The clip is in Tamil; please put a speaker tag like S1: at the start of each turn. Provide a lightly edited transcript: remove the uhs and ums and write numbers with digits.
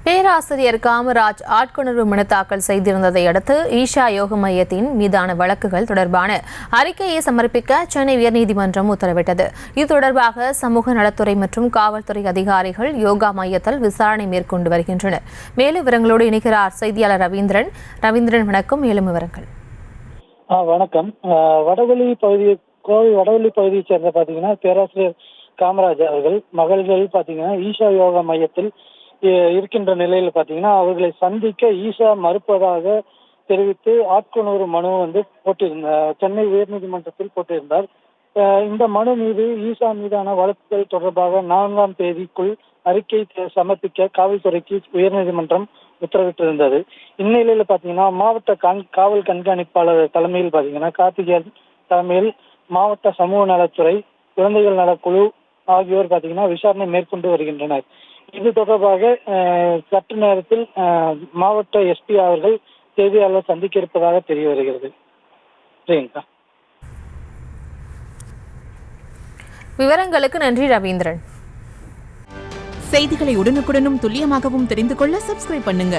S1: பேராசிரியர் காமராஜ் ஆட்கொணர்வு மனு தாக்கல் செய்திருந்ததை அடுத்து ஈஷா யோக மையத்தின் மீதான வழக்குகள் தொடர்பான அறிக்கையை சமர்ப்பிக்க சென்னை உயர்நீதிமன்றம் உத்தரவிட்டது. இது தொடர்பாக சமூக நலத்துறை மற்றும் காவல்துறை அதிகாரிகள் யோகா மையத்தில் விசாரணை மேற்கொண்டு வருகின்றனர். மேலும் விவரங்களோடு இணைக்கிறார் செய்தியாளர் ரவீந்திரன். வணக்கம். மேலும் விவரங்கள்.
S2: வணக்கம். கோவை வடவள்ளி பகுதியைச் சேர்ந்த பாத்தீங்கன்னா பேராசிரியர் காமராஜ் அவர்கள் மகள்கள் பாத்தீங்கன்னா ஈஷா யோகா மையத்தில் இருக்கின்ற நிலையில் பாத்தீங்கன்னா அவர்களை சந்திக்க ஈஷா மறுப்பதாக தெரிவித்து ஆட்கொணர்வு மனு போட்டிருந்தார். சென்னை உயர்நீதிமன்றத்தில் போட்டிருந்தார். இந்த மனு மீது ஈஷா மீதான வழக்குகள் தொடர்பாக 4ஆம் தேதிக்குள் அறிக்கை சமர்ப்பிக்க காவல்துறைக்கு உயர்நீதிமன்றம் உத்தரவிட்டிருந்தது. இந்நிலையில பாத்தீங்கன்னா மாவட்ட காவல் கண்காணிப்பாளர் தலைமையில் பாத்தீங்கன்னா கார்த்திகேயன் தலைமையில் மாவட்ட சமூக நலத்துறை, குழந்தைகள் நலக்குழு ஆகியோர் பாத்தீங்கன்னா விசாரணை மேற்கொண்டு வருகின்றனர். இது தொடர்பாக சற்று நேரத்தில் மாவட்ட எஸ்பி அவர்கள் செய்தியாளர் சந்திக்க இருப்பதாக தெரிய வருகிறது.
S1: விவரங்களுக்கு நன்றி ரவீந்திரன்.
S3: செய்திகளை உடனுக்குடனும் துல்லியமாகவும் தெரிந்து கொள்ள சப்ஸ்கிரைப் பண்ணுங்க.